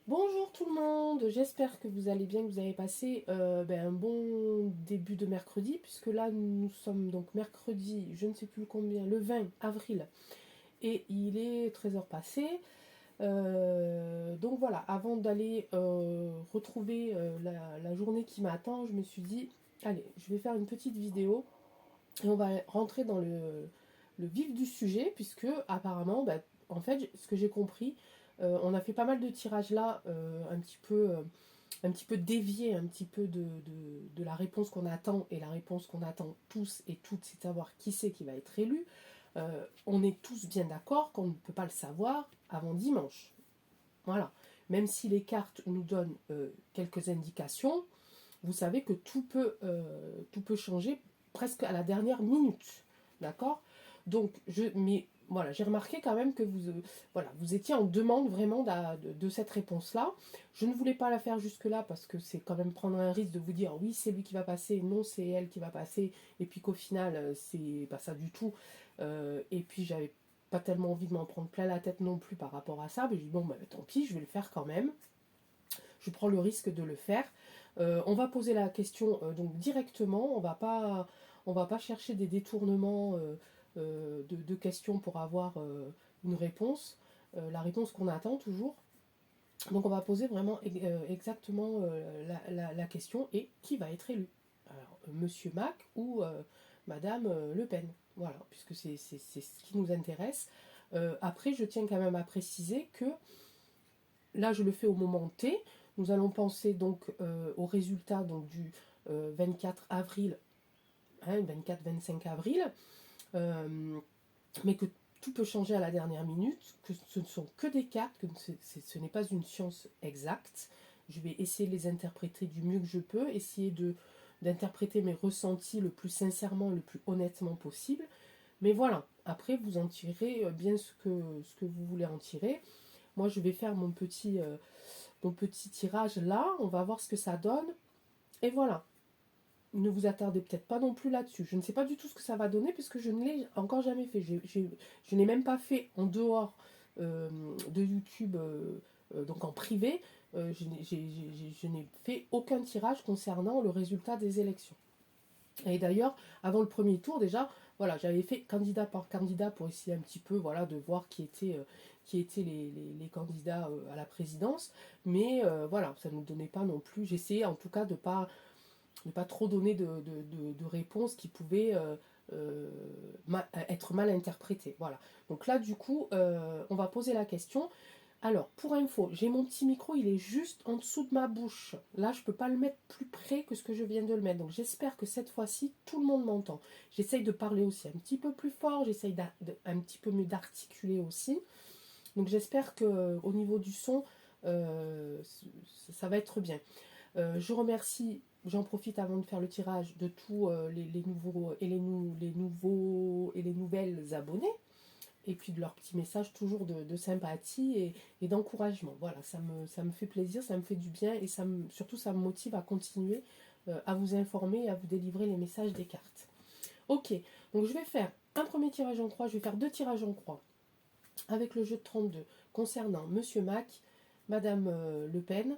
Bonjour tout le monde, j'espère que vous allez bien, que vous avez passé un bon début de mercredi, puisque là nous sommes donc mercredi, je ne sais plus combien, le 20 avril, et il est 13 heures passées. Donc voilà, avant d'aller retrouver la journée qui m'attend, je me suis dit, allez, je vais faire une petite vidéo, et on va rentrer dans le vif du sujet, puisque apparemment, en fait, ce que j'ai compris, on a fait pas mal de tirages là, un petit peu dévié un petit peu de la réponse qu'on attend, et la réponse qu'on attend tous et toutes, c'est de savoir qui c'est qui va être élu. On est tous bien d'accord qu'on ne peut pas le savoir avant dimanche. Voilà. Même si les cartes nous donnent quelques indications, vous savez que tout peut changer presque à la dernière minute. D'accord. Donc, mais voilà, j'ai remarqué quand même que voilà, vous étiez en demande vraiment de cette réponse-là. Je ne voulais pas la faire jusque-là parce que c'est quand même prendre un risque de vous dire oui, c'est lui qui va passer, non, c'est elle qui va passer, et puis qu'au final, c'est pas ça du tout. Et puis, j'avais pas tellement envie de m'en prendre plein la tête non plus par rapport à ça. Mais je dis bon, tant pis, je vais le faire quand même. Je prends le risque de le faire. On va poser la question donc directement. On va pas chercher des détournements de questions pour avoir une réponse, la réponse qu'on attend toujours. Donc on va poser vraiment exactement la question, et qui va être élu. Alors, Monsieur Mac ou Madame Le Pen. Voilà, puisque c'est ce qui nous intéresse. Après, je tiens quand même à préciser que là, je le fais au moment T. Nous allons penser donc au résultat donc, du 24 avril, hein, 24-25 avril, euh, mais que tout peut changer à la dernière minute, que ce ne sont que des cartes, que ce n'est pas une science exacte. Je vais essayer de les interpréter du mieux que je peux, essayer d'interpréter mes ressentis le plus sincèrement, le plus honnêtement possible. Mais voilà, après vous en tirez bien ce que vous voulez en tirer. Moi je vais faire mon petit tirage là, on va voir ce que ça donne. Et voilà, ne vous attardez peut-être pas non plus là-dessus. Je ne sais pas du tout ce que ça va donner puisque je ne l'ai encore jamais fait. Je n'ai même pas fait en dehors de YouTube, donc en privé. Je n'ai fait aucun tirage concernant le résultat des élections. Et d'ailleurs, avant le premier tour, déjà, voilà, j'avais fait candidat par candidat pour essayer un petit peu, voilà, de voir qui étaient les candidats à la présidence. Mais voilà, ça ne nous donnait pas non plus. J'essayais en tout cas de pas trop donner de réponses qui pouvaient être mal interprétées. Voilà. Donc là, du coup, on va poser la question. Alors, pour info, j'ai mon petit micro, il est juste en dessous de ma bouche. Là, je ne peux pas le mettre plus près que ce que je viens de le mettre. Donc, j'espère que cette fois-ci, tout le monde m'entend. J'essaye de parler aussi un petit peu plus fort, j'essaye un petit peu mieux d'articuler aussi. Donc, j'espère qu'au niveau du son, ça va être bien. Je remercie, j'en profite avant de faire le tirage, de tous les nouveaux les nouveaux et les nouvelles abonnés, et puis de leurs petits messages toujours de sympathie et d'encouragement. Voilà, ça me fait plaisir, ça me fait du bien, et surtout ça me motive à continuer à vous informer et à vous délivrer les messages des cartes. Ok, donc je vais faire un premier tirage en croix, je vais faire deux tirages en croix avec le jeu de 32 concernant Monsieur Mac, Madame Le Pen.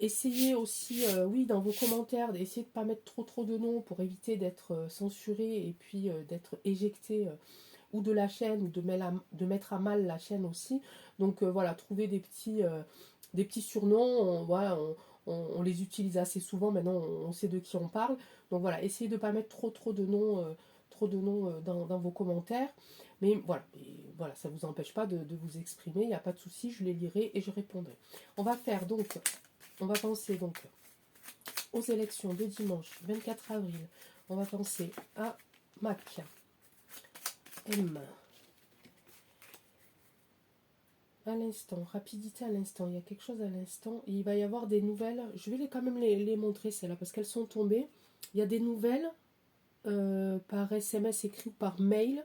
Essayez aussi, oui, dans vos commentaires, d'essayer de ne pas mettre trop de noms pour éviter d'être censuré et puis d'être éjecté ou de la chaîne, ou de mettre à mal la chaîne aussi. Donc voilà, trouver des petits surnoms, voilà, on les utilise assez souvent, maintenant on sait de qui on parle. Donc voilà, essayez de ne pas mettre trop de noms dans vos commentaires. Mais voilà, ça ne vous empêche pas de vous exprimer, il n'y a pas de souci, je les lirai et je répondrai. On va penser donc aux élections de dimanche 24 avril. On va penser à Mac, M. À l'instant, rapidité à l'instant, il y a quelque chose à l'instant, et il va y avoir des nouvelles. Je vais quand même les montrer, celles-là, parce qu'elles sont tombées. Il y a des nouvelles par SMS écrit ou par mail,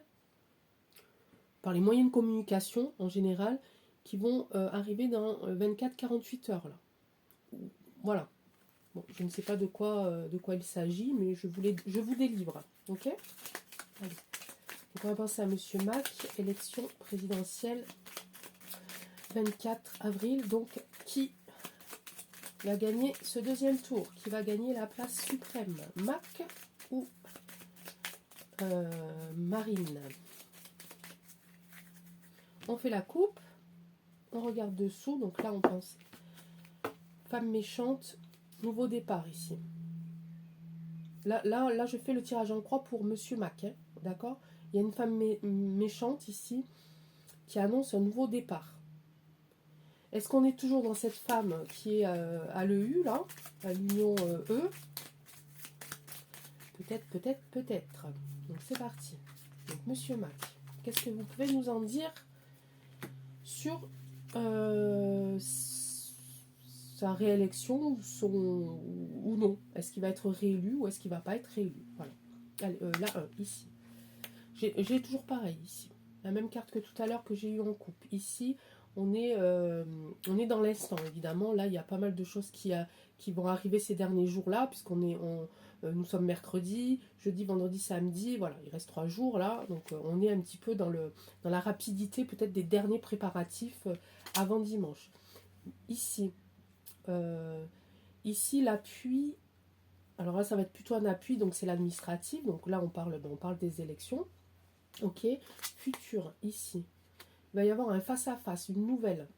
par les moyens de communication en général, qui vont arriver dans 24-48 heures. Là. Voilà. Bon, je ne sais pas de quoi il s'agit, mais je vous délivre. Ok. Allez. Donc on va penser à Monsieur Mac, élection présidentielle 24 avril, donc qui va gagner ce deuxième tour? Qui va gagner la place suprême? Mac ou Marine? On fait la coupe, on regarde dessous, donc là on pense femme méchante, nouveau départ ici. Là je fais le tirage en croix pour Monsieur Mac, hein, d'accord? Il y a une femme méchante ici qui annonce un nouveau départ. Est-ce qu'on est toujours dans cette femme qui est à l'EU, là, à l'union E? Peut-être, peut-être, peut-être. Donc c'est parti. Donc Monsieur Mac, qu'est-ce que vous pouvez nous en dire sur sa réélection ou non? Est-ce qu'il va être réélu ou est-ce qu'il ne va pas être réélu? Voilà. Allez, là, ici. J'ai toujours pareil, ici. La même carte que tout à l'heure que j'ai eu en coupe. Ici, on est dans l'instant, évidemment. Là, il y a pas mal de choses qui vont arriver ces derniers jours-là, nous sommes mercredi, jeudi, vendredi, samedi. Voilà, il reste 3 jours, là. Donc, on est un petit peu dans la rapidité, peut-être, des derniers préparatifs avant dimanche. Ici, l'appui. Alors là, ça va être plutôt un appui, donc c'est l'administratif. Donc là, on parle des élections. Ok, futur, ici. Il va y avoir un face-à-face, une nouvelle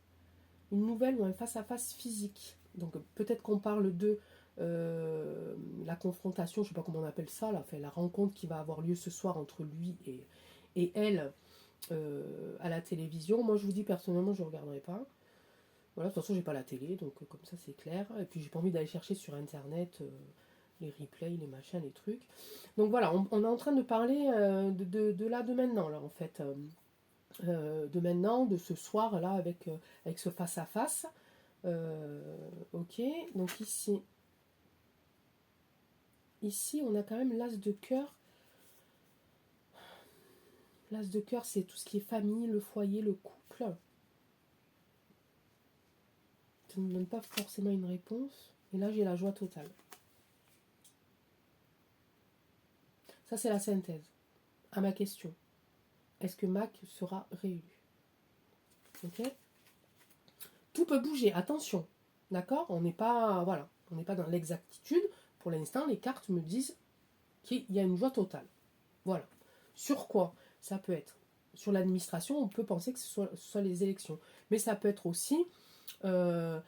ou un face-à-face physique. Donc peut-être qu'on parle de la confrontation, je ne sais pas comment on appelle ça, là, la rencontre qui va avoir lieu ce soir entre lui et elle à la télévision. Moi je vous dis personnellement, je ne regarderai pas. Voilà, de toute façon j'ai pas la télé, donc comme ça c'est clair. Et puis j'ai pas envie d'aller chercher sur internet les replays, les machins, les trucs. Donc voilà, on est en train de parler de là, de maintenant, là en fait. De maintenant, de ce soir là avec ce face à face. Ok, donc ici on a quand même l'as de cœur. L'as de cœur, c'est tout ce qui est famille, le foyer, le couple. Ça ne me donne pas forcément une réponse. Et là j'ai la joie totale. Ça c'est la synthèse à ma question. Est-ce que Mac sera réélu? Ok. Tout peut bouger, attention. D'accord? On n'est pas dans l'exactitude. Pour l'instant, les cartes me disent qu'il y a une joie totale. Voilà. Sur quoi? Ça peut être sur l'administration, on peut penser que ce soit les élections. Mais ça peut être aussi un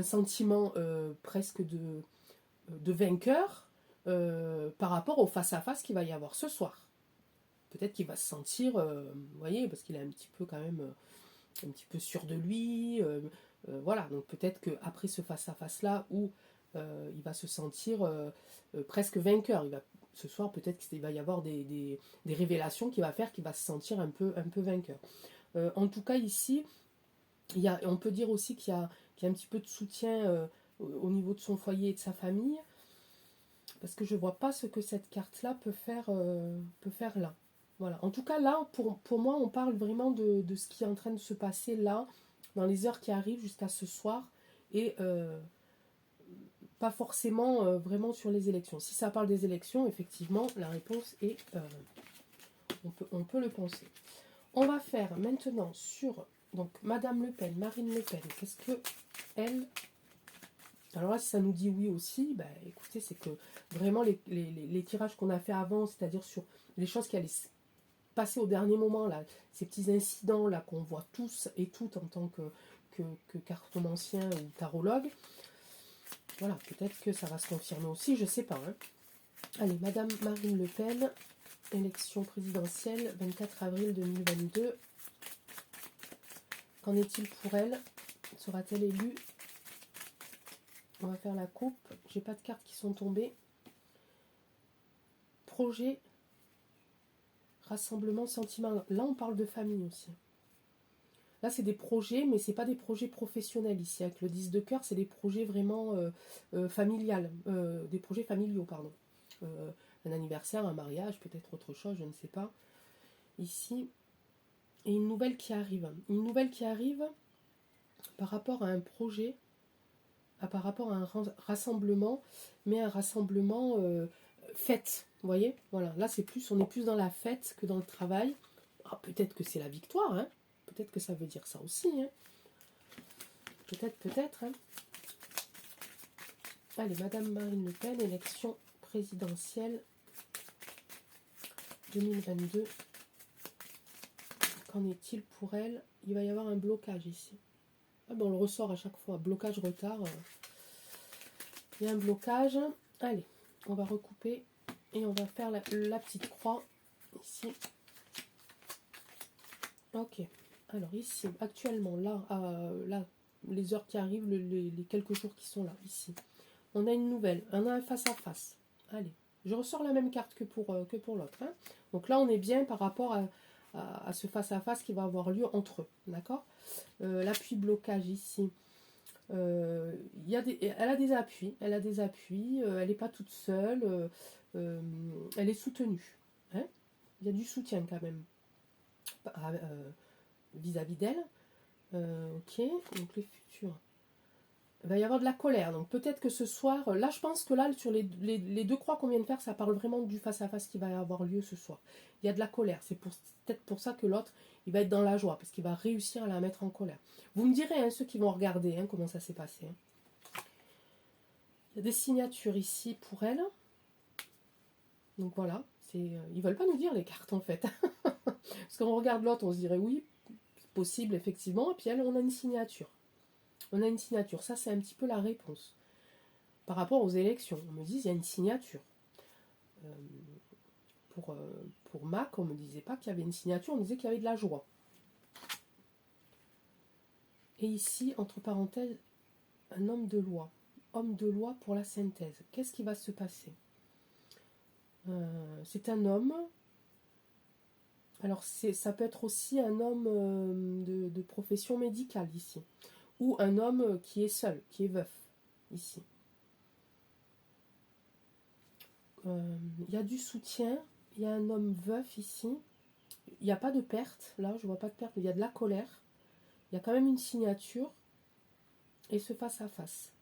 sentiment presque de vainqueur par rapport au face-à-face qu'il va y avoir ce soir. Peut-être qu'il va se sentir, vous voyez, parce qu'il est un petit peu quand même un petit peu sûr de lui. Voilà, donc peut-être qu'après ce face-à-face là où il va se sentir presque vainqueur, ce soir peut-être qu'il va y avoir des révélations qui va faire qu'il va se sentir un peu vainqueur. En tout cas ici, on peut dire aussi qu'il y a un petit peu de soutien au niveau de son foyer et de sa famille, parce que je ne vois pas ce que cette carte là peut faire là. Voilà. En tout cas, là, pour moi, on parle vraiment de ce qui est en train de se passer là, dans les heures qui arrivent jusqu'à ce soir, et pas forcément vraiment sur les élections. Si ça parle des élections, effectivement, la réponse est on peut le penser. On va faire maintenant sur donc Madame Le Pen, Marine Le Pen. Qu'est-ce que elle... Alors là, si ça nous dit oui aussi, bah, écoutez, c'est que vraiment les tirages qu'on a fait avant, c'est-à-dire sur les choses qui allaient passer au dernier moment, là, ces petits incidents là qu'on voit tous et toutes en tant que cartomancien ou tarologue, voilà, peut-être que ça va se confirmer aussi, je sais pas. Hein. Allez, Madame Marine Le Pen, élection présidentielle, 24 avril 2022. Qu'en est-il pour elle? Sera-t-elle élue? On va faire la coupe. J'ai pas de cartes qui sont tombées. Projet, rassemblement, sentiment. Là, on parle de famille aussi. Là, c'est des projets, mais c'est pas des projets professionnels ici. Avec le 10 de cœur, c'est des projets vraiment familiales. Des projets familiaux, pardon. Un anniversaire, un mariage, peut-être autre chose, je ne sais pas. Ici. Et une nouvelle qui arrive. Une nouvelle qui arrive par rapport à un projet, par rapport à un rassemblement, mais un rassemblement fête. Vous voyez? Voilà. Là, on est plus dans la fête que dans le travail. Ah, peut-être que c'est la victoire, hein. Peut-être que ça veut dire ça aussi. Hein. Peut-être, hein. Allez, Madame Marine Le Pen, élection présidentielle 2022. Qu'en est-il pour elle? Il va y avoir un blocage ici. Ah ben on le ressort à chaque fois. Blocage, retard. Il y a un blocage. Allez, on va recouper et on va faire la petite croix ici. Ok. Alors ici, actuellement, là, là, les heures qui arrivent, les quelques jours qui sont là, ici. On a une nouvelle, on a un face-à-face. Allez, je ressors la même carte que pour l'autre. Hein. Donc là, on est bien par rapport à ce face-à-face qui va avoir lieu entre eux. D'accord. L'appui blocage ici. Elle a des appuis. Elle a des appuis. Elle n'est pas toute seule. Elle est soutenue. Hein. Il y a du soutien quand même vis-à-vis d'elle. Ok, donc les futurs. Il va y avoir de la colère. Donc peut-être que ce soir, là je pense que là sur les deux croix qu'on vient de faire, ça parle vraiment du face-à-face qui va avoir lieu ce soir. Il y a de la colère. C'est peut-être pour ça que l'autre, il va être dans la joie, parce qu'il va réussir à la mettre en colère. Vous me direz, hein, ceux qui vont regarder, hein, comment ça s'est passé. Hein. Il y a des signatures ici pour elle. Donc voilà, ils veulent pas nous dire les cartes en fait. Parce qu'on regarde l'autre, on se dirait oui, c'est possible effectivement. Et puis elle, on a une signature. On a une signature. Ça, c'est un petit peu la réponse. Par rapport aux élections, on me dit il y a une signature. Pour Mac, on ne me disait pas qu'il y avait une signature, on me disait qu'il y avait de la joie. Et ici, entre parenthèses, un homme de loi. Homme de loi pour la synthèse. Qu'est-ce qui va se passer? C'est un homme. Alors, ça peut être aussi un homme de profession médicale ici. Ou un homme qui est seul, qui est veuf, ici. Il y a du soutien. Il y a un homme veuf ici. Il n'y a pas de perte. Là, je ne vois pas de perte. Il y a de la colère. Il y a quand même une signature. Et ce face-à-face.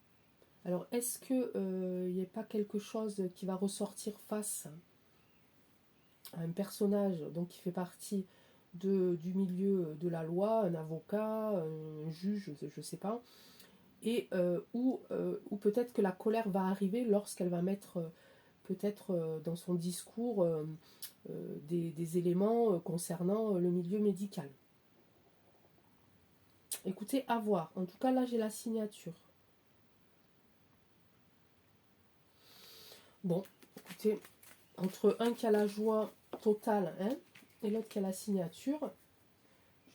Alors, est-ce qu'il n'y a pas quelque chose qui va ressortir face à un personnage donc, qui fait partie du milieu de la loi, un avocat, un juge, je ne sais pas, et où peut-être que la colère va arriver lorsqu'elle va mettre peut-être dans son discours des éléments concernant le milieu médical. Écoutez, à voir. En tout cas, là, j'ai la signature. Bon, écoutez, entre un qui a la joie totale hein, et l'autre qui a la signature,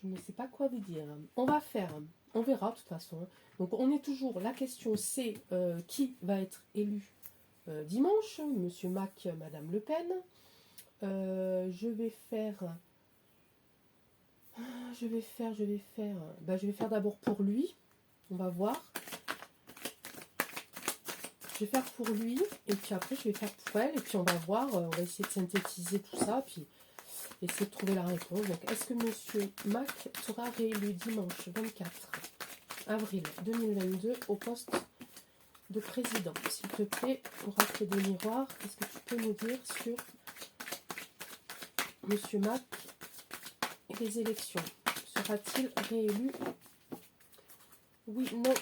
je ne sais pas quoi vous dire. On va faire, on verra de toute façon. Donc on est toujours, la question c'est qui va être élu dimanche, Monsieur Mac, Madame Le Pen. Je vais faire d'abord pour lui. On va voir. Je vais faire pour lui et puis après je vais faire pour elle et puis on va voir, on va essayer de synthétiser tout ça puis essayer de trouver la réponse. Donc est-ce que Monsieur Mac sera réélu dimanche 24 avril 2022 au poste de président? S'il te plaît, oracle des miroirs, est-ce que tu peux nous dire sur Monsieur Mac et les élections? Sera-t-il réélu? Oui, non.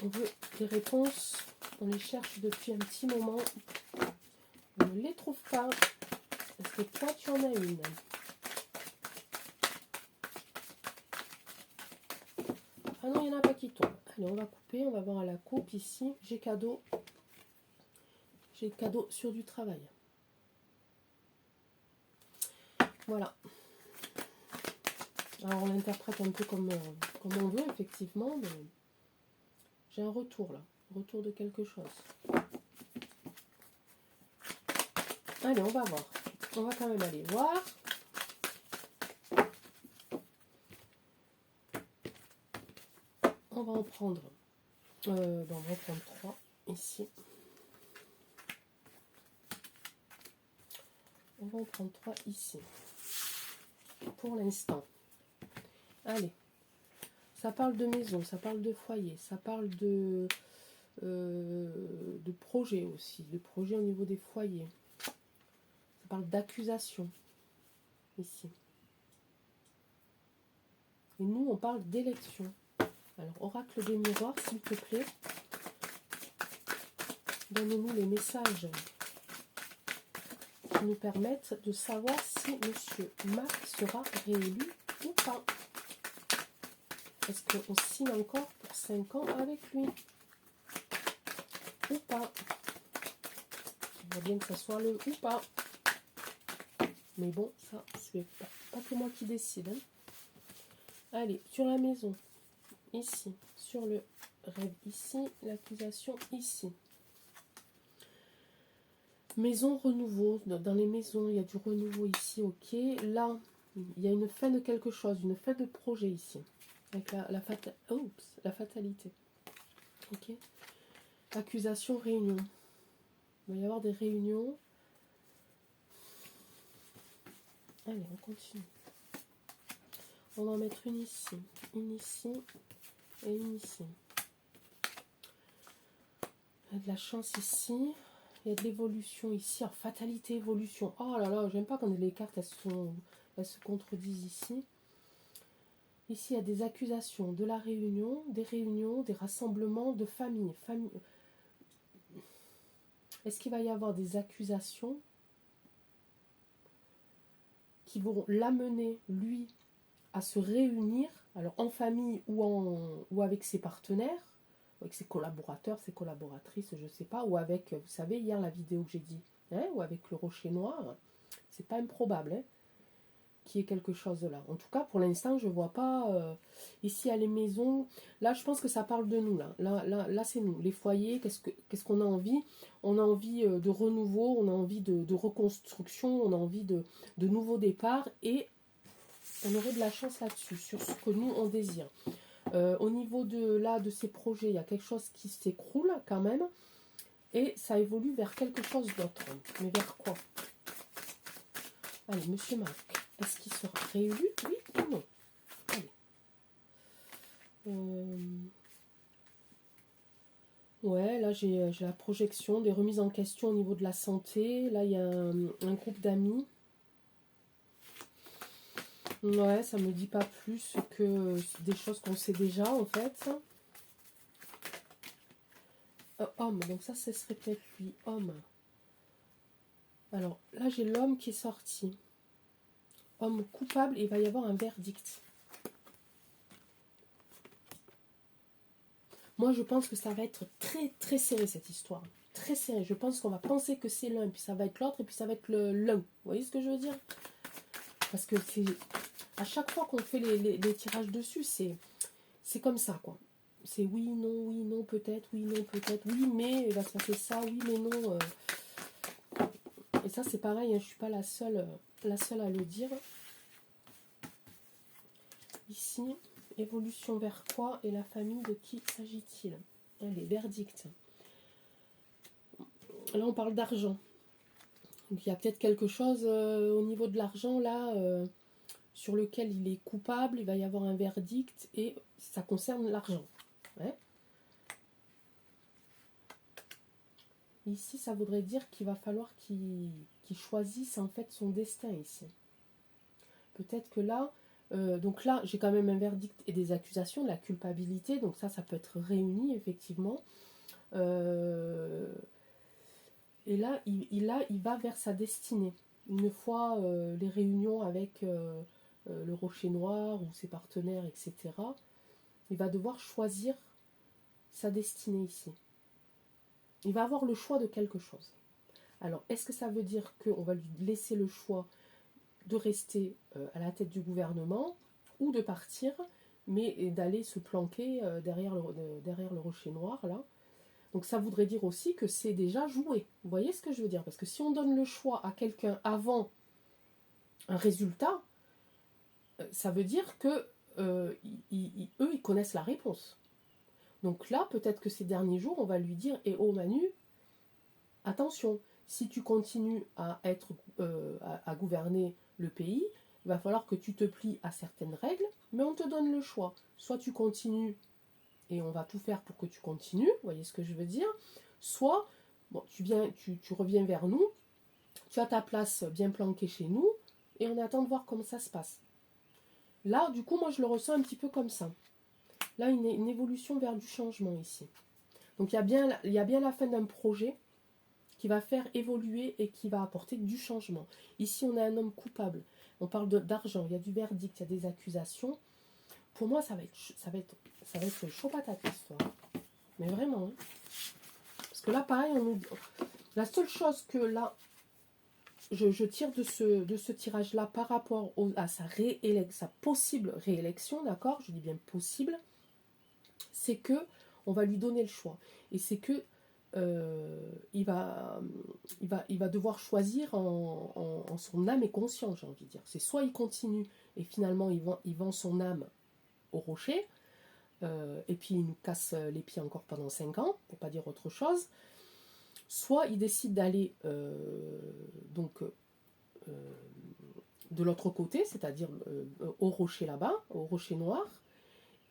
On veut des réponses, on les cherche depuis un petit moment. On ne les trouve pas. Est-ce que toi tu en as une? Ah non, il n'y en a pas qui tombent. Allez, on va couper, on va voir à la coupe ici. J'ai cadeau. J'ai cadeau sur du travail. Voilà. Alors on l'interprète un peu comme on veut, effectivement. Mais j'ai un retour là. Retour de quelque chose. Allez, on va voir. On va quand même aller voir. On va en prendre. On va en prendre 3 ici. On va en prendre 3 ici. Pour l'instant. Allez. Ça parle de maison, ça parle de foyer, ça parle de projet aussi, de projet au niveau des foyers. Ça parle d'accusation ici. Et nous, on parle d'élection. Alors, oracle des miroirs, s'il te plaît. Donnez-nous les messages qui nous permettent de savoir si Monsieur Marc sera réélu ou pas. Est-ce qu'on signe encore pour 5 ans avec lui ou pas? Il faut bien que ça soit le ou pas. Mais bon, ça, c'est pas que moi qui décide. Hein. Allez, sur la maison, ici. Sur le rêve, ici. L'accusation, ici. Maison renouveau. Dans les maisons, il y a du renouveau ici, ok. Là, il y a une fin de quelque chose, une fin de projet ici. Avec la fatalité. Ok. Accusation, réunion. Il va y avoir des réunions. Allez, on continue. On va en mettre une ici et une ici. Il y a de la chance ici. Il y a de l'évolution ici. Alors, fatalité, évolution. Oh là là, j'aime pas quand les cartes elles se contredisent ici. Ici, il y a des accusations, de la réunion, des rassemblements de famille. Est-ce qu'il va y avoir des accusations qui vont l'amener, lui, à se réunir, alors en famille ou avec ses partenaires, avec ses collaborateurs, ses collaboratrices, je ne sais pas, ou avec, vous savez, hier la vidéo que j'ai dit, hein, ou avec le rocher noir, c'est pas improbable, hein, qu'il y ait quelque chose là. En tout cas, pour l'instant, je ne vois pas, ici à les maisons, là je pense que ça parle de nous, là c'est nous, les foyers, qu'est-ce qu'on a envie? On a envie de renouveau, on a envie de reconstruction, on a envie de nouveaux départs, et on aurait de la chance là-dessus, sur ce que nous, on désire. Au niveau de ces projets, il y a quelque chose qui s'écroule quand même. Et ça évolue vers quelque chose d'autre. Mais vers quoi? Allez, Monsieur Marc, est-ce qu'il sera réélu? Oui ou non? Allez. Ouais, là, j'ai la projection, des remises en question au niveau de la santé. Là, il y a un groupe d'amis. Ouais, ça me dit pas plus que des choses qu'on sait déjà en fait. Homme, donc ça, ce serait peut-être lui, homme. Alors là, j'ai l'homme qui est sorti. Homme coupable, et il va y avoir un verdict. Moi, je pense que ça va être très très serré cette histoire. Très serré. Je pense qu'on va penser que c'est l'un, puis ça va être l'autre, et puis ça va être l'un. Vous voyez ce que je veux dire? Parce que c'est à chaque fois qu'on fait les tirages dessus, c'est comme ça, quoi. C'est oui, non, peut-être, oui, mais il va se passer ça, oui, mais non. Et ça, c'est pareil, hein, je ne suis pas la seule à le dire. Ici, évolution vers quoi et la famille, de qui s'agit-il? Allez, verdict. Là, on parle d'argent. Donc, il y a peut-être quelque chose au niveau de l'argent, là, sur lequel il est coupable. Il va y avoir un verdict et ça concerne l'argent. Ouais. Ici, ça voudrait dire qu'il va falloir qu'il choisisse en fait son destin ici. Peut-être que là, donc là, j'ai quand même un verdict et des accusations, de la culpabilité, donc ça peut être réuni effectivement. Et là, il va vers sa destinée. Une fois les réunions avec le rocher noir ou ses partenaires, etc., il va devoir choisir sa destinée ici. Il va avoir le choix de quelque chose. Alors, est-ce que ça veut dire qu'on va lui laisser le choix de rester à la tête du gouvernement ou de partir, mais d'aller se planquer derrière le rocher noir, là? Donc ça voudrait dire aussi que c'est déjà joué. Vous voyez ce que je veux dire? Parce que si on donne le choix à quelqu'un avant un résultat, ça veut dire que eux, ils connaissent la réponse. Donc là, peut-être que ces derniers jours, on va lui dire, et oh Manu, attention, si tu continues à être à gouverner le pays, il va falloir que tu te plies à certaines règles, mais on te donne le choix. Soit tu continues et on va tout faire pour que tu continues, vous voyez ce que je veux dire, soit bon, tu reviens vers nous, tu as ta place bien planquée chez nous, et on attend de voir comment ça se passe. Là, du coup, moi, je le ressens un petit peu comme ça. Là, une évolution vers du changement ici. Donc, il y a bien la fin d'un projet qui va faire évoluer et qui va apporter du changement. Ici, on a un homme coupable. On parle d'argent, il y a du verdict, il y a des accusations. Pour moi, ça va être chaud patate l'histoire. Mais vraiment. Hein. Parce que là, pareil, la seule chose que là, je tire de ce tirage-là par rapport à sa possible réélection, d'accord? Je dis bien possible, c'est que on va lui donner le choix. Et c'est que il va devoir choisir en son âme et conscience, j'ai envie de dire. C'est soit il continue et finalement il vend son âme au rocher, et puis il nous casse les pieds encore pendant 5 ans, pour pas dire autre chose, soit il décide d'aller de l'autre côté, c'est-à-dire au rocher là-bas, au rocher noir.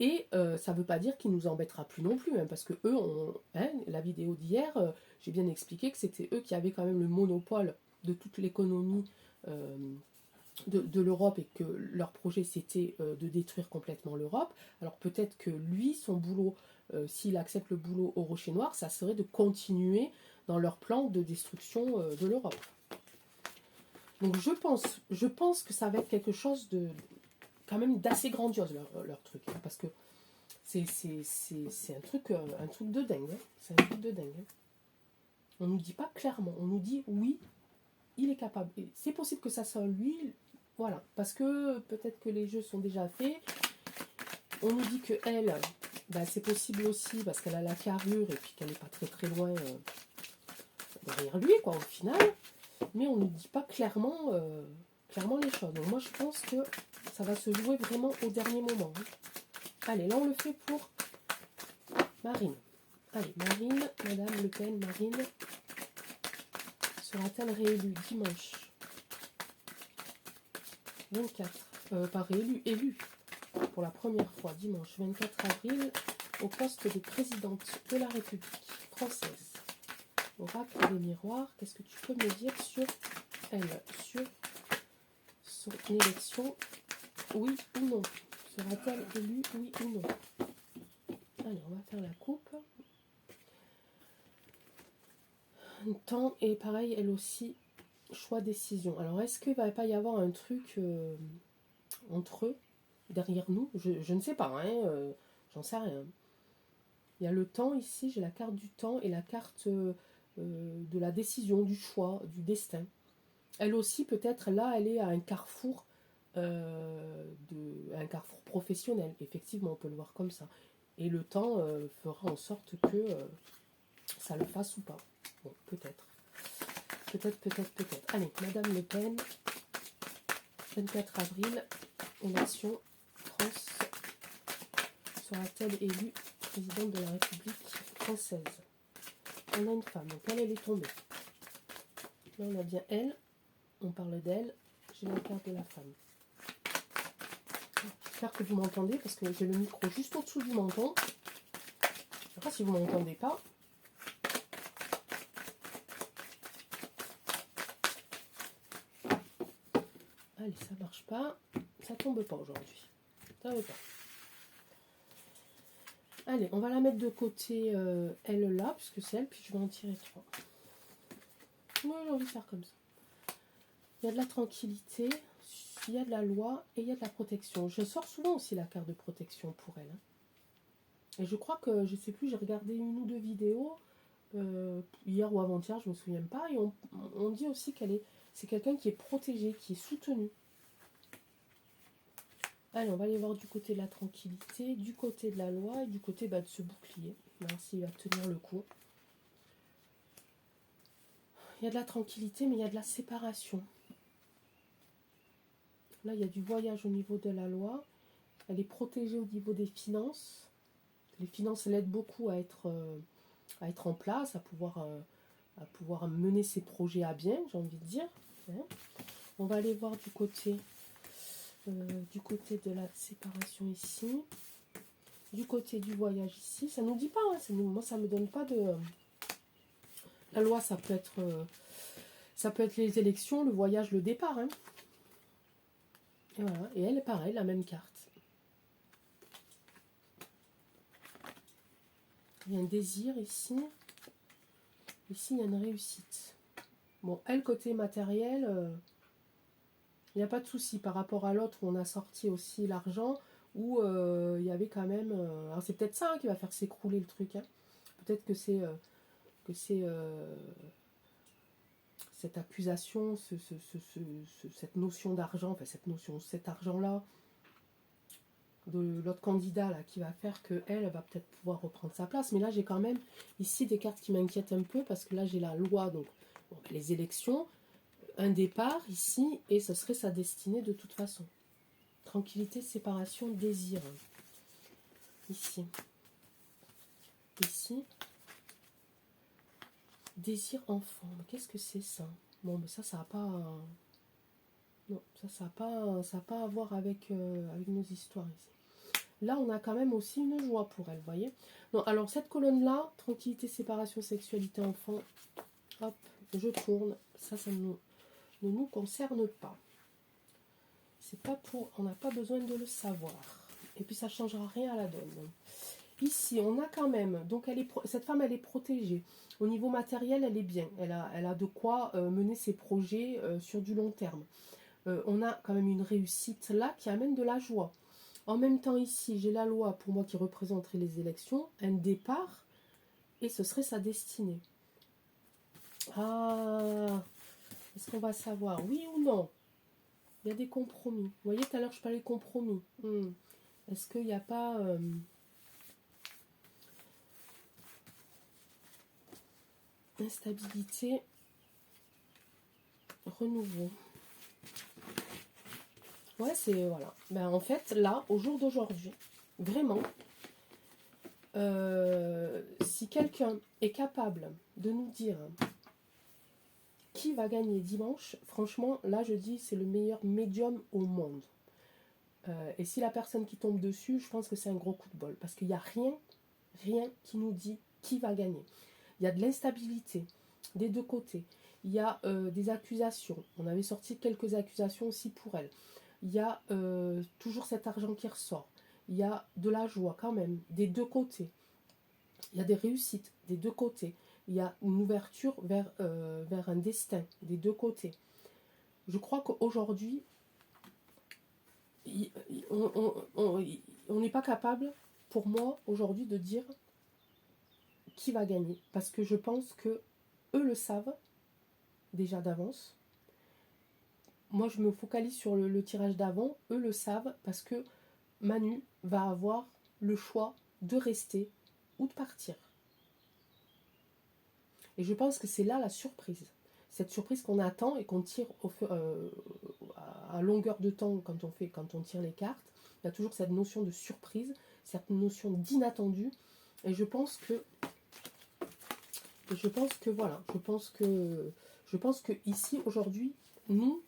Et ça ne veut pas dire qu'il nous embêtera plus non plus, hein, parce que eux, la vidéo d'hier, j'ai bien expliqué que c'était eux qui avaient quand même le monopole de toute l'économie de l'Europe et que leur projet c'était de détruire complètement l'Europe. Alors peut-être que lui, son boulot, s'il accepte le boulot au Rocher Noir, ça serait de continuer dans leur plan de destruction de l'Europe. Donc je pense que ça va être quelque chose de quand même d'assez grandiose leur truc, hein, parce que c'est un truc de dingue. Hein. C'est un truc de dingue. Hein. On ne nous dit pas clairement, on nous dit oui, il est capable. C'est possible que ça soit lui, voilà, parce que peut-être que les jeux sont déjà faits. On nous dit que elle, bah, c'est possible aussi parce qu'elle a la carrure et puis qu'elle n'est pas très très loin derrière lui, quoi, au final. Mais on ne nous dit pas clairement les choses. Donc moi je pense que ça va se jouer vraiment au dernier moment. Hein. Allez, là on le fait pour Marine. Allez, Marine, Madame Le Pen, Marine, sera-t-elle réélue dimanche 24, pas réélue, élue pour la première fois dimanche 24 avril au poste de présidente de la République française. Oracle des miroirs, qu'est-ce que tu peux me dire sur elle, sur son élection, oui ou non? Sera-t-elle élue, oui ou non? Allez, on va faire la coupe. Temps, et pareil, elle aussi, choix décision. Alors, est-ce qu'il ne va pas y avoir un truc entre eux, derrière nous? Je ne sais pas, hein, j'en sais rien. Il y a le temps ici, j'ai la carte du temps et la carte de la décision, du choix, du destin. Elle aussi, peut-être, là, elle est à un carrefour, un carrefour professionnel. Effectivement, on peut le voir comme ça. Et le temps fera en sorte que ça le fasse ou pas. Bon, peut-être. Peut-être. Allez, Madame Le Pen, 24 avril, élection, France, sera-t-elle élue présidente de la République française? On a une femme, donc elle est tombée. Là, on a bien elle, on parle d'elle, j'ai la carte de la femme. J'espère que vous m'entendez, parce que j'ai le micro juste au-dessous du menton. Je ne sais pas si vous ne m'entendez pas. Allez, ça marche pas. Ça tombe pas aujourd'hui. Ça veut pas. Allez, on va la mettre de côté, elle là, puisque c'est elle, puis je vais en tirer 3. Moi, j'ai envie de faire comme ça. Il y a de la tranquillité, il y a de la loi et il y a de la protection. Je sors souvent aussi la carte de protection pour elle. Hein. Et je crois que, je sais plus, j'ai regardé une ou deux vidéos, hier ou avant-hier, je me souviens pas, et on dit aussi c'est quelqu'un qui est protégé, qui est soutenu. Allez, on va aller voir du côté de la tranquillité, du côté de la loi et du côté de ce bouclier. Voir s'il va tenir le coup. Il y a de la tranquillité, mais il y a de la séparation. Là, il y a du voyage au niveau de la loi. Elle est protégée au niveau des finances. Les finances l'aident beaucoup à être en place, à pouvoir mener ses projets à bien, j'ai envie de dire. Hein. On va aller voir du côté de la séparation ici. Du côté du voyage ici. Ça ne nous dit pas, hein, moi ça ne me donne pas de... La loi, ça peut être les élections, le voyage, le départ. Hein. Et voilà. Et elle est pareil, la même carte. Il y a un désir ici. Ici, il y a une réussite. Bon, elle, côté matériel, il n'y a pas de souci par rapport à l'autre où on a sorti aussi l'argent, où il y avait quand même... alors, c'est peut-être ça, hein, qui va faire s'écrouler le truc. Hein. Peut-être que c'est... cette accusation, cette notion d'argent, enfin cet argent-là, de l'autre candidat là, qui va faire qu'elle va peut-être pouvoir reprendre sa place. Mais là, j'ai quand même ici des cartes qui m'inquiètent un peu, parce que là, j'ai la loi, donc bon, les élections, un départ ici, et ce serait sa destinée de toute façon. Tranquillité, séparation, désir. Ici. Ici. Désir enfant. Qu'est-ce que c'est ça? Bon, mais ça n'a pas... Non, ça n'a pas à voir avec, avec nos histoires ici. Là, on a quand même aussi une joie pour elle, vous voyez. Non, alors cette colonne-là, tranquillité, séparation, sexualité, enfant, hop, je tourne. Ça ne nous concerne pas. C'est pas pour... On n'a pas besoin de le savoir. Et puis, ça ne changera rien à la donne. Ici, on a quand même... Donc, cette femme, elle est protégée. Au niveau matériel, elle est bien. Elle a de quoi mener ses projets sur du long terme. On a quand même une réussite là qui amène de la joie. En même temps, ici, j'ai la loi pour moi qui représenterait les élections, un départ, et ce serait sa destinée. Ah, est-ce qu'on va savoir, oui ou non? Il y a des compromis. Vous voyez, tout à l'heure, je parlais de compromis. Est-ce qu'il n'y a pas... instabilité, renouveau. Ouais, c'est... Voilà. Ben, en fait, là, au jour d'aujourd'hui, vraiment... si quelqu'un est capable de nous dire qui va gagner dimanche, franchement, là je dis c'est le meilleur médium au monde. Et si la personne qui tombe dessus, je pense que c'est un gros coup de bol. Parce qu'il n'y a rien qui nous dit qui va gagner. Il y a de l'instabilité des deux côtés. Il y a des accusations. On avait sorti quelques accusations aussi pour elle. Il y a toujours cet argent qui ressort. Il y a de la joie quand même, des deux côtés. Il y a des réussites des deux côtés. Il y a une ouverture vers un destin des deux côtés. Je crois qu'aujourd'hui, on n'est pas capable, pour moi, aujourd'hui, de dire qui va gagner. Parce que je pense que eux le savent déjà d'avance. Moi, je me focalise sur le tirage d'avant. Eux le savent parce que Manu va avoir le choix de rester ou de partir. Et je pense que c'est là la surprise. Cette surprise qu'on attend et qu'on tire à longueur de temps quand on tire les cartes. Il y a toujours cette notion de surprise, cette notion d'inattendu. Et je pense que voilà, je pense que ici aujourd'hui, nous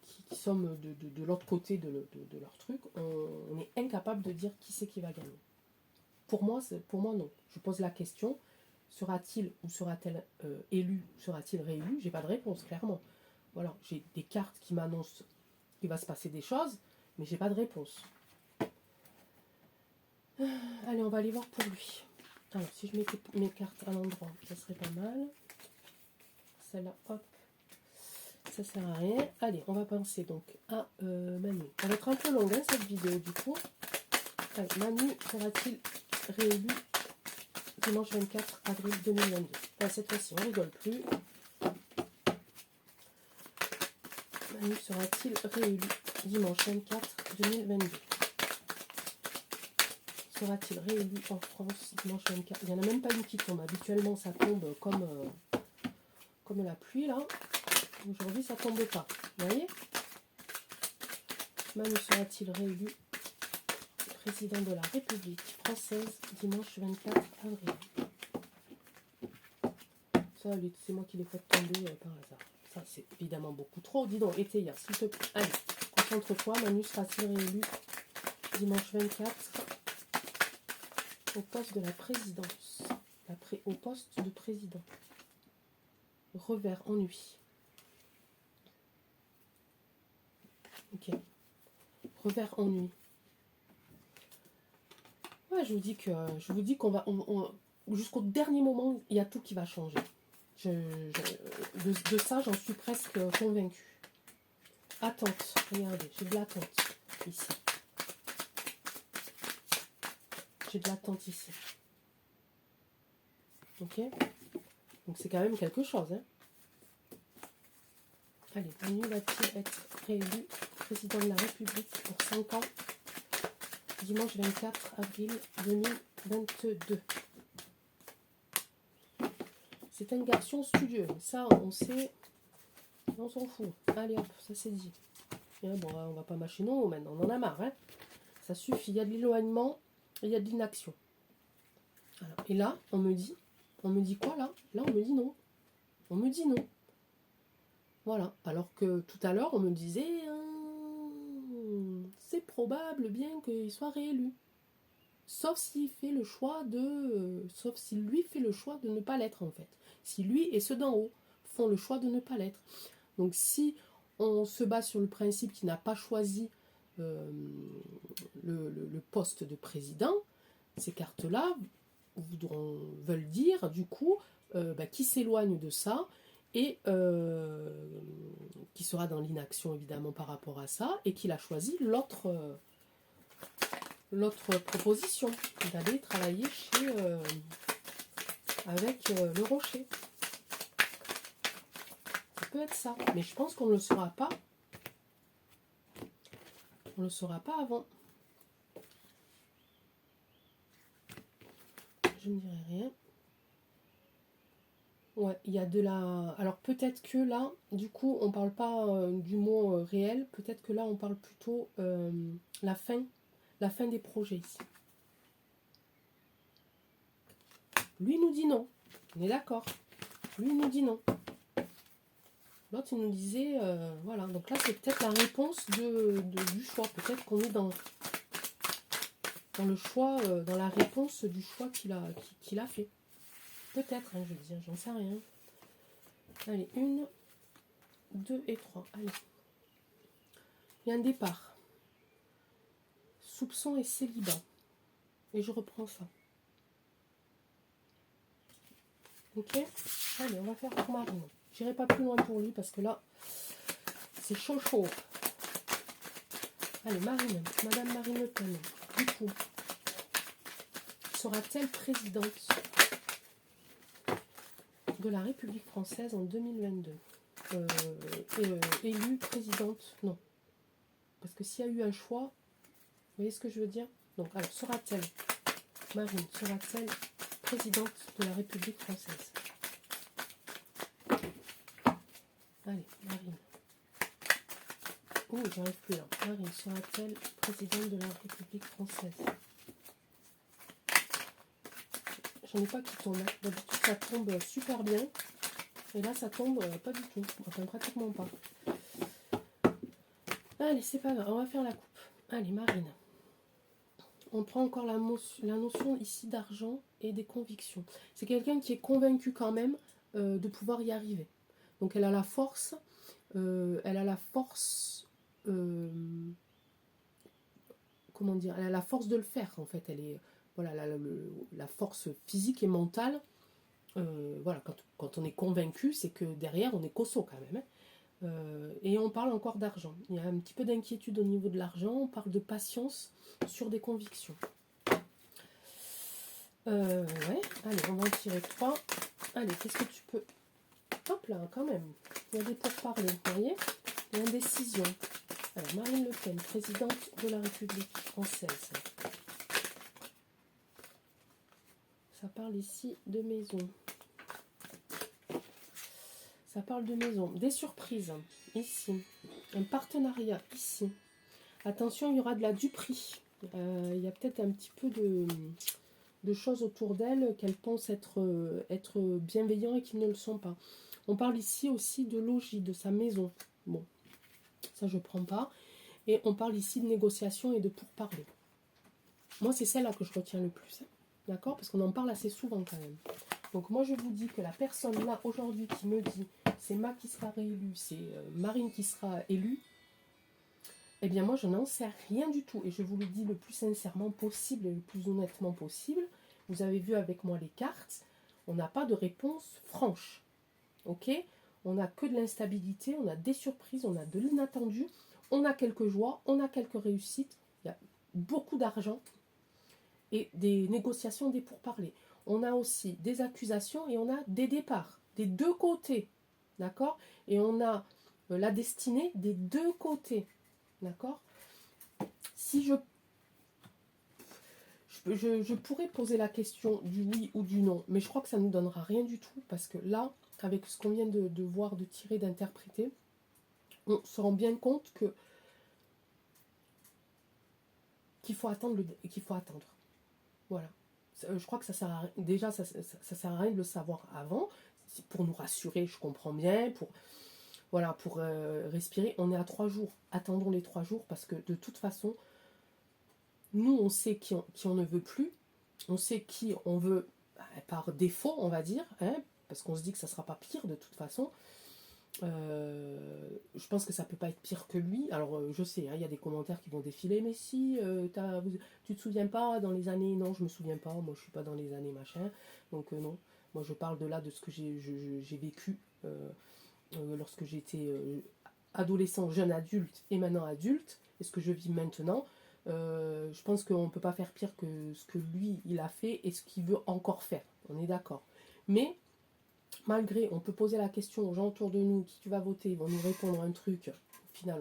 qui sommes de l'autre côté de leur truc, on est incapable de dire qui c'est qui va gagner. Pour moi non. Je pose la question, sera-t-il ou sera-t-elle élu, sera-t-il réélu? J'ai pas de réponse, clairement. Voilà, j'ai des cartes qui m'annoncent qu'il va se passer des choses, mais j'ai pas de réponse. Allez, on va aller voir pour lui. Alors, si je mettais mes cartes à l'endroit, ça serait pas mal. Celle-là, hop. Ça sert à rien. Allez, on va penser donc à Manu. Elle va être un peu longue, hein, cette vidéo, du coup. Allez, Manu sera-t-il réélu dimanche 24 avril 2022? Enfin, cette fois-ci, on rigole plus. Manu sera-t-il réélu dimanche 24 2022? Sera-t-il réélu en France dimanche 24? Il n'y en a même pas une qui tombe. Habituellement, ça tombe comme la pluie, là. Aujourd'hui, ça ne tombe pas. Vous voyez? Manu sera-t-il réélu président de la République française dimanche 24 avril? Ça, c'est moi qui l'ai fait tomber par hasard. Ça, c'est évidemment beaucoup trop. Dis donc, Etéia, s'il te plaît. Allez, concentre-toi. Manu sera-t-il réélu dimanche 24 au poste de la présidence? Au poste de président. Revers, ennui. Ok. Revers ennui. Ouais, je vous dis qu'on va... jusqu'au dernier moment, il y a tout qui va changer. De ça, j'en suis presque convaincue. Attente. Regardez, j'ai de l'attente ici. J'ai de l'attente ici. Ok? Donc c'est quand même quelque chose. Hein. Allez, Manu va-t-il être réélu président de la République pour 5 ans, dimanche 24 avril 2022. C'est un garçon studieux. Ça, on sait, on s'en fout. Allez hop, ça c'est dit. Et bon, on va pas mâcher non maintenant, on en a marre. Hein. Ça suffit, il y a de l'éloignement, il y a de l'inaction. Et là, on me dit quoi là? Là, on me dit non. On me dit non. Voilà. Alors que tout à l'heure, on me disait c'est probable bien qu'il soit réélu. Sauf s'il fait le choix sauf s'il lui fait le choix de ne pas l'être en fait. Si lui et ceux d'en haut font le choix de ne pas l'être. Donc si on se base sur le principe qu'il n'a pas choisi le poste de président, ces cartes-là veulent dire du coup qui s'éloigne de ça et qui sera dans l'inaction évidemment par rapport à ça et qu'il a choisi l'autre proposition d'aller travailler avec le rocher. Ça peut être ça, mais je pense qu'on ne le saura pas. On ne le saura pas avant. Je ne dirai rien. Ouais, il y a de la... Alors peut-être que là, du coup, on parle pas du mot réel. Peut-être que là, on parle plutôt la fin des projets ici. Lui nous dit non. On est d'accord. Lui nous dit non. L'autre, il nous disait... voilà. Donc là, c'est peut-être la réponse du choix. Peut-être qu'on est dans le choix, dans la réponse du choix qu'il a fait. Peut-être, hein, je veux dire, j'en sais rien. Allez, 1, 2 et 3. Allez. Il y a un départ. Soupçon et célibat. Et je reprends ça. Ok? Allez, on va faire pour Marine. J'irai pas plus loin pour lui parce que là, c'est chaud chaud. Allez, Marine. Madame Marine Le Pen. Du coup, sera-t-elle présidente de la République française en 2022 élue présidente? Non. Parce que s'il y a eu un choix, vous voyez ce que je veux dire? Donc, alors, sera-t-elle, Marine, sera-t-elle présidente de la République française? Allez, Marine. Oh, j'arrive plus là. Marine, sera-t-elle présidente de la République française? J'en ai pas qui tombe. D'habitude, ça tombe super bien. Et là, ça tombe pas du tout. Enfin, pratiquement pas. Allez, c'est pas grave. On va faire la coupe. Allez, Marine. On prend encore la notion ici d'argent et des convictions. C'est quelqu'un qui est convaincu quand même de pouvoir y arriver. Donc, elle a la force. Comment dire? Elle a la force de le faire, en fait. Elle est... Voilà, la force physique et mentale. Voilà, quand on est convaincu, c'est que derrière, on est costaud quand même. Et on parle encore d'argent. Il y a un petit peu d'inquiétude au niveau de l'argent. On parle de patience sur des convictions. Ouais, allez, on va en tirer 3. Allez, qu'est-ce que tu peux... Hop là, quand même. Il y a des pourparlers, vous voyez? L'indécision. Alors, Marine Le Pen, présidente de la République française. Ça parle ici de maison. Ça parle de maison. Des surprises, ici. Un partenariat, ici. Attention, il y aura de la duperie. Il y a peut-être un petit peu de choses autour d'elle qu'elle pense être bienveillants et qui ne le sont pas. On parle ici aussi de logis, de sa maison. Bon, ça je ne prends pas. Et on parle ici de négociation et de pourparlers. Moi, c'est celle-là que je retiens le plus. D'accord? Parce qu'on en parle assez souvent quand même. Donc moi, je vous dis que la personne là, aujourd'hui, qui me dit c'est Ma qui sera réélue, c'est Marine qui sera élue, Eh bien moi je n'en sais rien du tout et je vous le dis le plus sincèrement possible et le plus honnêtement possible. Vous avez vu avec moi les cartes, on n'a pas de réponse franche. Ok? On n'a que de l'instabilité, on a des surprises, on a de l'inattendu, on a quelques joies, on a quelques réussites, il y a beaucoup d'argent et des négociations, des pourparlers. On a aussi des accusations et on a des départs, des deux côtés. D'accord? Et on a la destinée des deux côtés. D'accord? Si je pourrais poser la question du oui ou du non, mais je crois que ça ne nous donnera rien du tout, parce que là, avec ce qu'on vient de voir, de tirer, d'interpréter, on se rend bien compte que qu'il faut attendre. Qu'il faut attendre. Voilà. Je crois que ça sert à rien. Déjà, ça sert à rien de le savoir avant. Pour nous rassurer, je comprends bien, voilà, pour respirer. On est à 3 jours. Attendons les 3 jours, parce que de toute façon, nous, on sait qui on ne veut plus. On sait qui on veut par défaut, on va dire, hein, parce qu'on se dit que ça ne sera pas pire de toute façon. Je pense que ça peut pas être pire que lui. Alors je sais, hein, il y a des commentaires qui vont défiler, mais si tu te souviens pas dans les années, non je me souviens pas, moi je suis pas dans les années machin, donc non, moi je parle de là de ce que j'ai vécu lorsque j'étais adolescent, jeune adulte et maintenant adulte, et ce que je vis maintenant. Je pense qu'on ne peut pas faire pire que ce que lui il a fait et ce qu'il veut encore faire, on est d'accord, mais malgré, on peut poser la question aux gens autour de nous, qui tu vas voter, ils vont nous répondre un truc, au final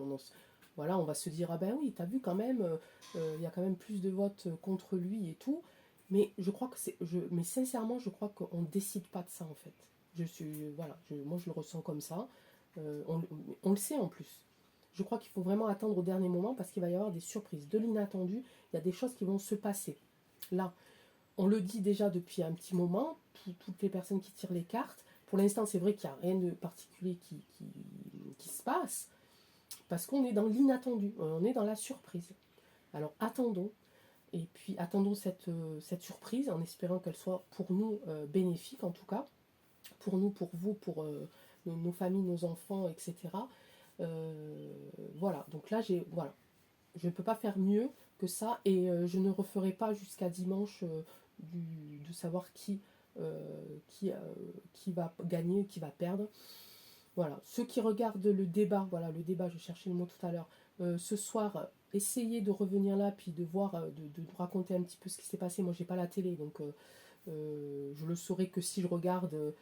voilà, on va se dire, ah ben oui, t'as vu quand même, il y a quand même plus de votes contre lui et tout, mais je crois que mais sincèrement, je crois qu'on ne décide pas de ça en fait. Voilà, moi je le ressens comme ça, on le sait en plus. Je crois qu'il faut vraiment attendre au dernier moment parce qu'il va y avoir des surprises, de l'inattendu, il y a des choses qui vont se passer. Là, on le dit déjà depuis un petit moment, toutes les personnes qui tirent les cartes. Pour l'instant, c'est vrai qu'il n'y a rien de particulier qui se passe, parce qu'on est dans l'inattendu, on est dans la surprise. Alors attendons, et puis attendons cette surprise en espérant qu'elle soit pour nous bénéfique en tout cas, pour nous, pour vous, pour nos familles, nos enfants, etc. Voilà, donc là, voilà. Je ne peux pas faire mieux que ça et je ne referai pas jusqu'à dimanche de savoir qui va gagner, qui va perdre. Voilà, ceux qui regardent le débat, voilà le débat, je cherchais le mot tout à l'heure, ce soir, essayez de revenir là, puis de voir, de raconter un petit peu ce qui s'est passé. Moi j'ai pas la télé, donc je le saurai que si je regarde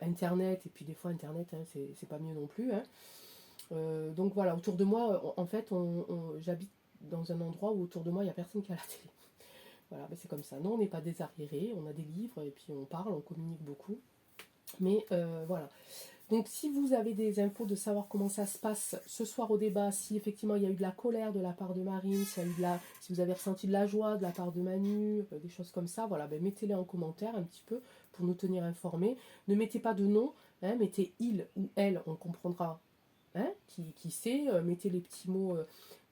internet, et puis des fois internet, hein, c'est pas mieux non plus. Hein. Donc voilà, autour de moi, en fait, j'habite dans un endroit où autour de moi, il n'y a personne qui a la télé. Voilà, ben c'est comme ça. Non, on n'est pas des arriérés, on a des livres, et puis on parle, on communique beaucoup. Mais voilà. Donc si vous avez des infos de savoir comment ça se passe ce soir au débat, si effectivement il y a eu de la colère de la part de Marine, si vous avez ressenti de la joie de la part de Manu, des choses comme ça, voilà, ben mettez-les en commentaire un petit peu pour nous tenir informés. Ne mettez pas de nom, hein, mettez il ou elle, on comprendra. Hein, qui sait, mettez les petits mots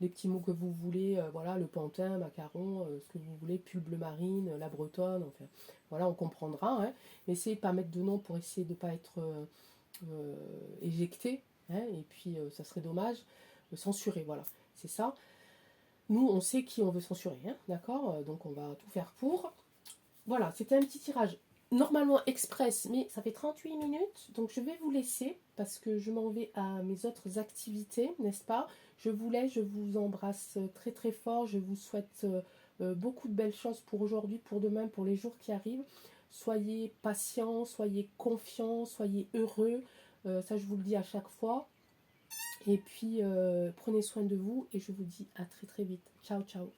que vous voulez, voilà, le pantin, macaron, ce que vous voulez, pull bleu marine, la bretonne, enfin, voilà, on comprendra. Hein. Essayez de ne pas mettre de nom pour essayer de ne pas être éjecté, hein, et puis ça serait dommage, censurer, voilà, c'est ça. Nous, on sait qui on veut censurer, hein, d'accord, donc on va tout faire pour. Voilà, c'était un petit tirage normalement express, mais ça fait 38 minutes, donc je vais vous laisser parce que je m'en vais à mes autres activités, n'est-ce pas? Je vous embrasse très très fort, je vous souhaite beaucoup de belles choses pour aujourd'hui, pour demain, pour les jours qui arrivent. Soyez patients, soyez confiants, soyez heureux, ça je vous le dis à chaque fois. Et puis prenez soin de vous et je vous dis à très très vite. Ciao ciao.